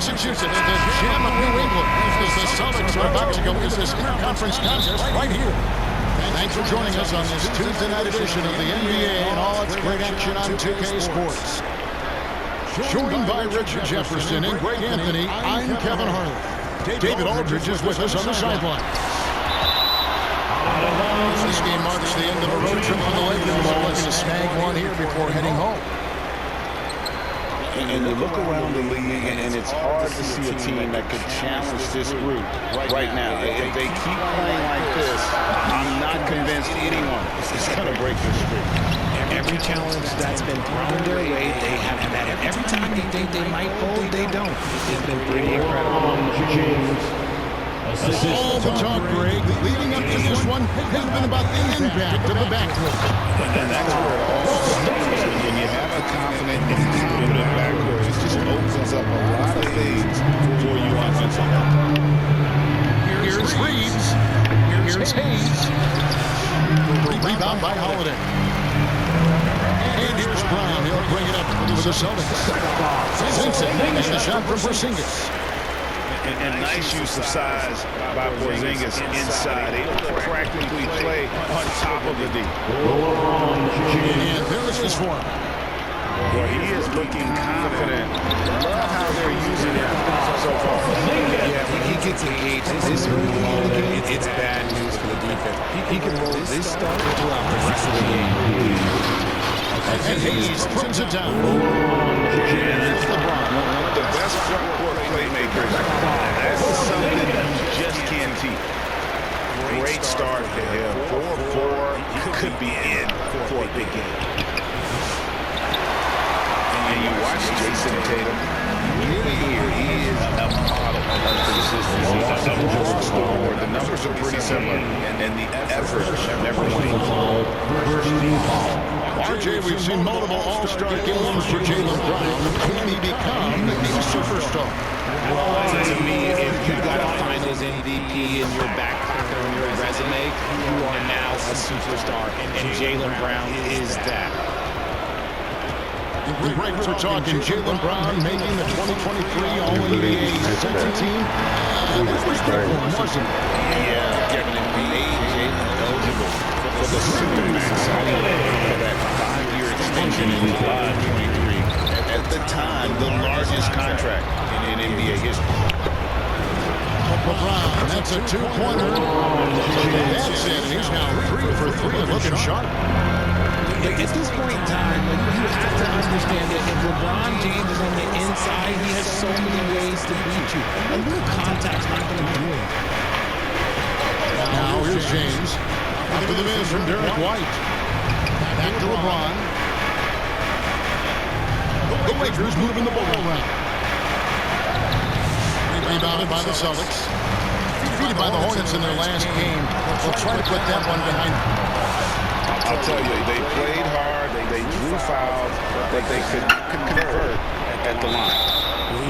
Massachusetts, the gem of New England, as the Celtics are about to go into this interconference contest right here. Thanks for joining us on this Tuesday night edition of the NBA and all its great action on 2K Sports. Joined by Richard Jefferson and Greg Anthony, I'm Kevin Harlan. David Aldridge is with us on the sideline. This game marks the end of a road trip for the Lakers. They're looking to snag one here before heading home. And you look around the league, and it's hard to see a team that could challenge this group right now. If they keep playing like this, I'm not convinced anyone is going to break this streak. Every challenge that's been thrown their way, they have met it. Every time they think they might fold, they don't. It's been pretty incredible. All the talk, Greg, leading up to this one has been about the impact of the backcourt. And that's where it all starts. When you have a confident and competent backcourt, it just opens up a lot of things for you offensively. Here's Reeves. Here's Hayes. Rebound by Holiday. And here's Brown. He'll bring it up with the Celtics. Sinks it. And the shot from Porzingis. And nice use of size by Porzingis inside. Able to practically play on top of the D. And there is his form. Well, he is looking confident. Love how they're using him so far. Yeah, he gets engaged. This early in the game, it's bad news for the defense. He can roll this stuff throughout the rest of the game. And Hayes brings it down. That's LeBron. One of the best front court playmakers. That's something you just can't teach. Great start for him. 4-4. He could be in for a big game. And you watch Jason Tatum. He is a model of consistency. The numbers are pretty similar, and the effort never wanes. RJ, we've seen multiple all-star games for Jaylen Brown. Can he become a superstar? To me, if you got a Finals MVP in your back pocket on your resume, you are now a superstar, and Jaylen Brown is that. Greg, we're talking Jaylen Brown making the 2023 All-NBA second team. That was big for him, wasn't it? Yeah, Kevin, it made Jaylen eligible for the Supermax signing for that 5-year extension in July 23. At the time, the largest contract in NBA history. LeBron, that's a two-pointer. That's it. He's now 3 for 3 and looking sharp. At this point in time, you have to understand that if LeBron James is on the inside, he has so many ways to beat you. A little contact's not going to do it. Now here's James. After the miss from Derek White. Back to LeBron. The Lakers moving the ball around. Rebounded by the Celtics. Defeated by the Hornets in their last game. They'll try to put that one behind them. I'll tell you, they played hard, they drew fouls, but they could convert at the line.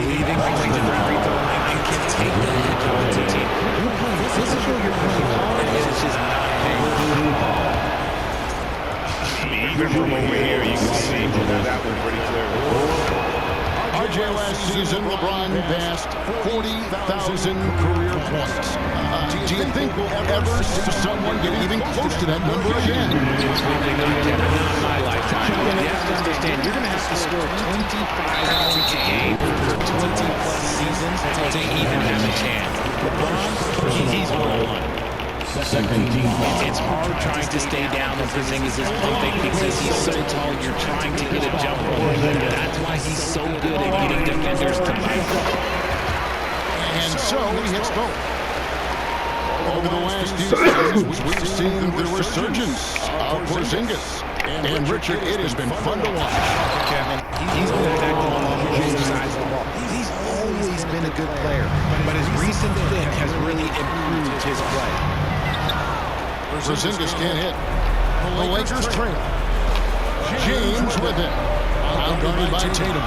Leaving the free throw line and can take the opposing team. This is where you're playing hard, and it's just not paying. Even from over here, you can see that was pretty clear. RJ last season, LeBron passed 40,000 career points. Do you think we'll ever see someone get even close to that number again? Not my lifetime. You have to understand, you're going to have to score 25 points a game for 20-plus seasons to even have a chance. LeBron, he's one-on-one. It's hard trying to stay down when Porzingis is pumping because he's so tall. You're trying to get a jump over. That's why he's so good at getting defenders to bite. And so he hits both. Over the last few seasons, we've seen the resurgence of Porzingis. And Richard, it has been fun to watch. He's been effective on both sides of the ball. He's always been a good player, but his recent fit has really improved his play. Porzingis can't hit. The Lakers trail. James with it. Outguarded by Tatum.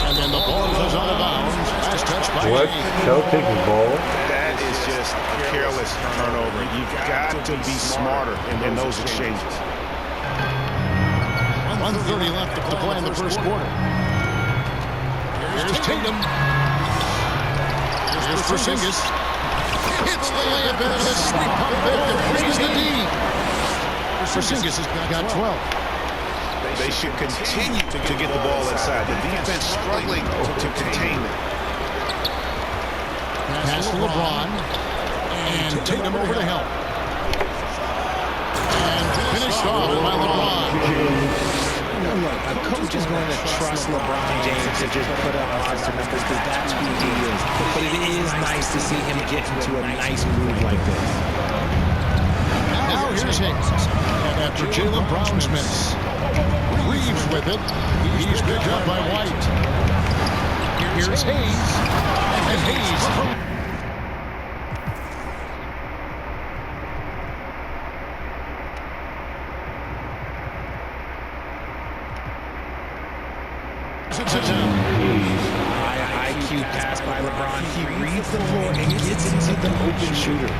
And then the ball goes out of bounds. Last touch by James. Celtics ball. That is just a careless turnover. You've got to be smarter in those exchanges. 1:30 left to play in the first quarter. Here's Tatum. Here's Porzingis. Hits the layup into the sweep pump fake that brings the D. Porzingis has got 12. They should continue to get the ball inside. The defense struggling to contain it. Pass to LeBron. And Tatum over to help. And finished off by LeBron. A coach is going to trust LeBron James to just put up monster numbers because that's who he is. But it is nice to see him get into a nice groove like this. Now here's Hayes. And after Jaylen Brown's miss, Reeves with it. He's picked up by White. Here's Hayes. And Hayes. High IQ pass by LeBron. He reads the floor and gets into the open shooter.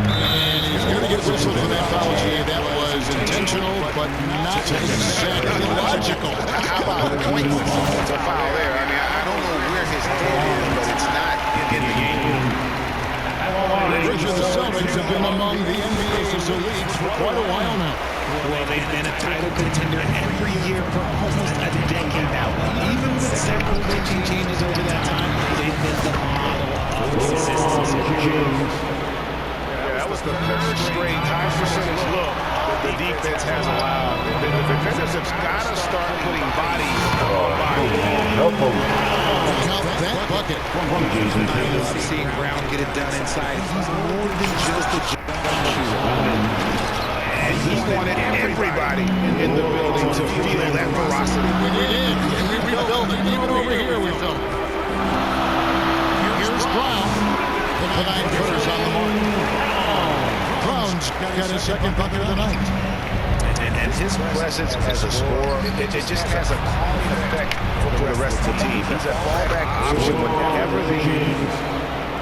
And he's going to get whistled for that foul. That was intentional, but not exactly logical. How about the point? It's a foul there. I mean, I don't know where his head is, but it's not in the game. Richard, the Celtics have been among the NBA's elites for quite a while now. Well, they've been a title contender every year for almost a decade now. Even with several coaching changes over that time, they've been the model of consistency. Yeah, that was the third straight high percentage look that the defense has allowed. The defenders have got to start putting bodies on bodies. Help him. Count that bucket. I love seeing Brown get it done inside. He's more than just a jump shooter. And he wanted everybody in the building to feel that ferocity. We did. We felt it. Even over here, we felt it. Here's Brown. The 9-footers on the mark. Brown's got his second bucket of the night. And his presence as a scorer, it just has a calming effect for the rest of the team. He's a fallback option whenever they need.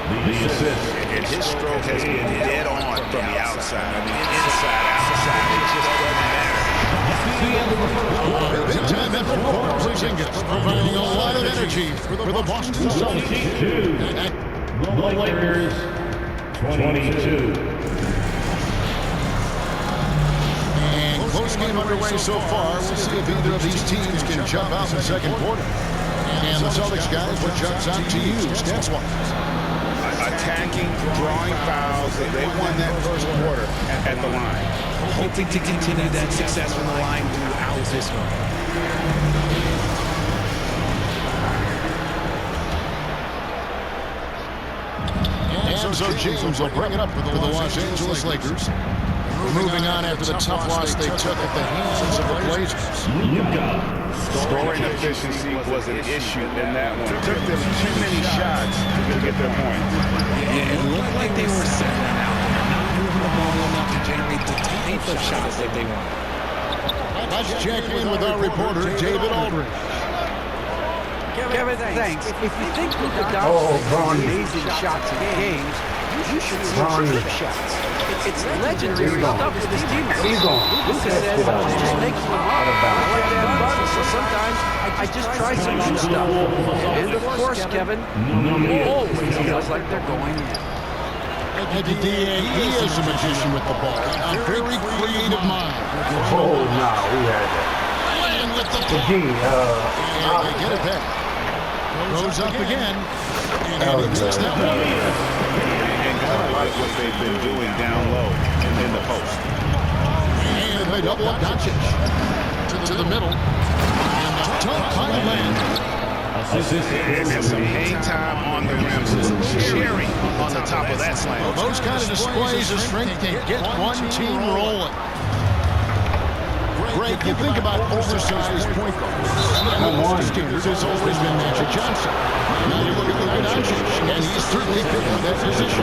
The assist. And his stroke has been dead on from the outside. I mean, inside, outside, it just doesn't matter. Big time effort for Porzingis, providing a lot of energy for the Boston Celtics. The Lakers, 22. And close game underway so far. We'll see if either of these teams can jump out in the second quarter. And the Celtics guys, what jumps out to you, stats-wise? Attacking, drawing fouls. They won that first quarter at the line. Hoping to continue that success from the line throughout this one. And so James will bring it up for the Los Angeles Lakers. Moving on after the tough loss they took at the hands of the Blazers. Luka Scoring efficiency was an issue in that one. Took them too many shots to get their point. Yeah, it looked like they were settling out there, not moving the ball enough to generate the type of shots that they want. Let's check in with our reporter, David Aldridge. Kevin, thanks. If you think Luka Doncic has amazing shots in games, you should see some flip shots. It's legendary stuff with his teammates. Luka says he just makes them up. I like that fun, so sometimes I just try some new stuff. And of course, Kevin, always feels like they're going in. Eddie DA, he is a magician with the ball. A very creative mind. Oh, no, we had that. And with the The G, they get it back. Goes up again. And he takes that one. And kind of like what they've been doing down low in the post. And they double up Doncic to the middle. And a tough high land. And some hang time on the rim. Some cherry on the top of that slam. Those kind of displays of strength can get one team rolling. Greg, you think about oversized point guards. The standard has always been Magic Johnson. Now you look at Luka Doncic, and he's certainly fitting that position.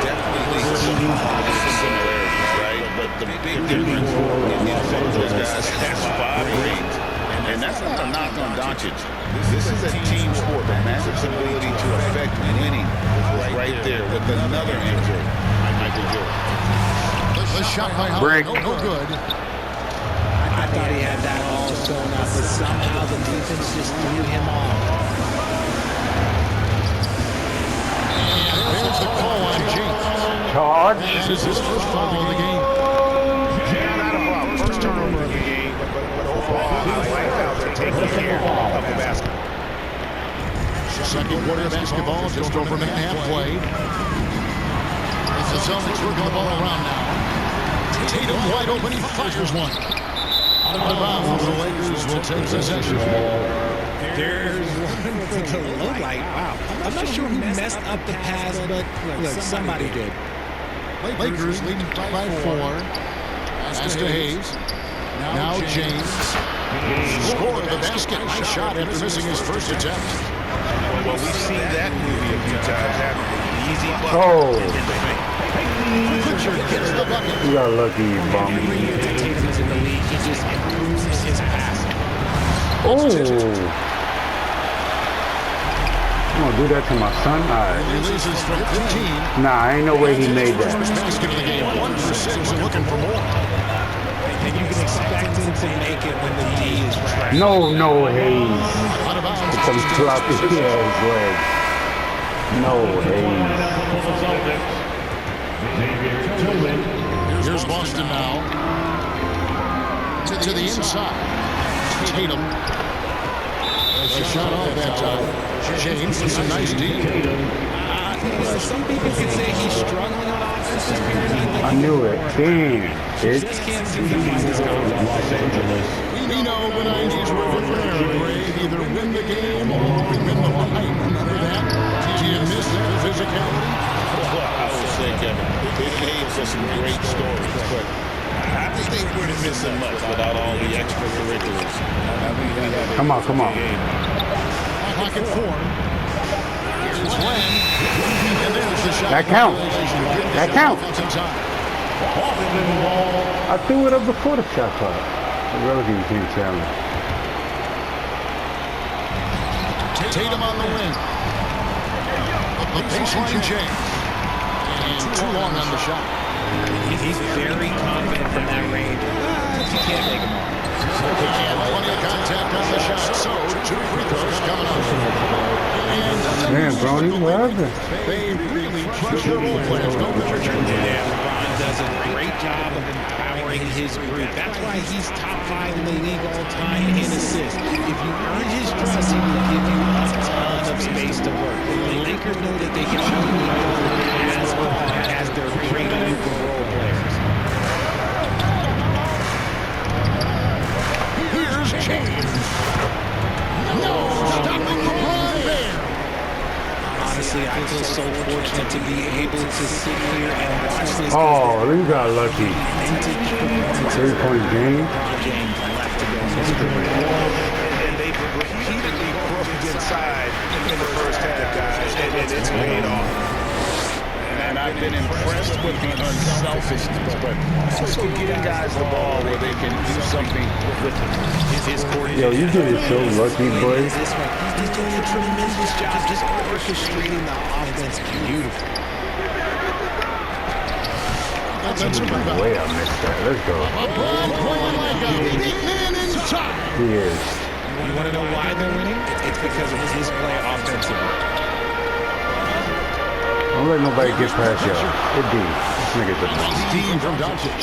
Definitely similarities, right? But the big difference is some of those guys have 5 rings. And that's not a knock on Doncic. This is a team sport, but Magic's ability to affect winning is right there with another injury, Michael Jordan. The shot by Howard, no good. I thought he had that all sewn up, but somehow the defense just threw him off. And there's the call on James. charge. This is his first foul of the game. Not a problem. First turnover of the game, but overall, I like how they're taking care of the basket. Second quarter basketball, just over a minute and a half played. As the Celtics working the ball around now. Tatum wide open, he fires one. Out of bounds, the Lakers will take possession. There's one to low light. Wow. I'm not sure who messed up the pass, but look, somebody did. Lakers leading by 4. As to Hayes. Now James. Scored the basket. Nice shot after missing his first attempt. Well, we've seen that movie a few times happen. Easy bucket. Oh, Pritchard gets the bucket. you got lucky, you bum. Tatum's in the league. He just improves his passing. Oh. I'm gonna do that to my son? All right. Releases from 15. Nah, ain't no way he made First that. basket of the game. 1 for 6 and looking for more. And you can expect him to make it when the D is trash. No, Hayes. Out of bounds. Some sloppy ass leg. No, Hayes. Here's Boston now. To the inside. Tatum. There's a shot off that time. James with some nice D. Some people can say he's struggling on offense this period. I knew it. Damn, bitch. Just can't seem to find his confidence. We know the 90s were rare, Greg. Either win the game or win the fight. Remember that? Do you miss that physicality? Well, I would say, Kevin, it made for some great stories, but I think they wouldn't miss so much without all the extracurriculars. Come on. Pocket 4. Here's Len. And there's the shot. That counts. That counts. I threw it up before the shot clock. Rosie, you can't tell me. Tatum on the wing. The baseline James. And too long on the shot. He's very confident from that range. You can't make him all. And plenty of contact on the shot. So, 2 free throws coming up. Man, Brony, what happened? They really trust their role players, don't they, Richard? Yeah, LeBron does a great job of empowering his group. That's why he's top 5 in the league all time in assists. If you earn his trust, he will give you a ton of space to work. The Lakers know that they can only go as far as their great group of role players. Here's James. No, stopping LeBron there. Honestly, I feel so fortunate to be able to sit here and watch this. Oh, you got lucky. Vintage performance. 3-point game. LeBron James left to go in his career. in the first half, guys, and it's paid off. And I've been impressed with the unselfishness, but also getting guys the ball where they can do something with his coordination. Yo, you getting so lucky, boy. He's doing a tremendous job just orchestrating the offense beautifully. Way I missed that. Let's go. LeBron playing like a big man inside. He is. You want to know why they're winning? It's because of his play offensively. Don't let nobody get past y'all. It be. This nigga's a bomb. Steam from Doncic.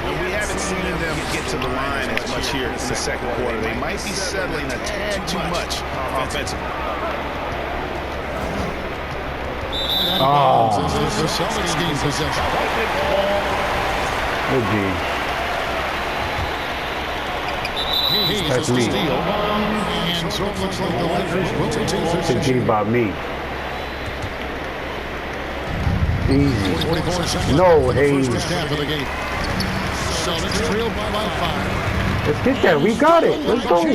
We haven't seen them get to the line as much here in the second quarter. They might be settling a tad too much offensively. Oh, The Celtics gain possession. good D. That's me. And so it looks like the Lakers will retain Good possession. D by me. Easy. 44 seconds. No, Hayes. First half of the game. Celtics trailed by 5. Let's get that. We got it. Let's go. On the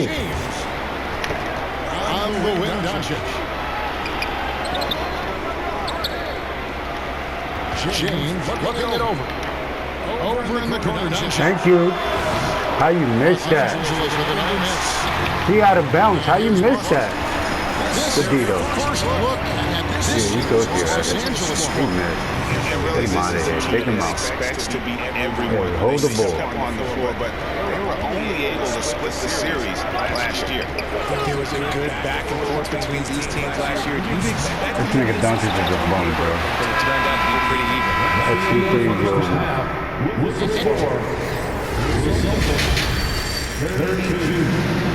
wing, Doncic. James looking it over. Over in the corner, Doncic. Thank you. How you missed that? He out of bounds. How you missed that? Good D though. First look at Yeah, this you go to your Los ass. Angeles He missed. Take him out of here. Take him out. Expects to beat everyone. Yeah, hold the They ball. kept on the floor, but they were only able to split the series last year. There was a good back and forth between these teams last year. You'd expect This nigga Doncic is a bum, bro. but it turned out to be pretty even. That's 2-3, yo. With the score, the Celtics 32,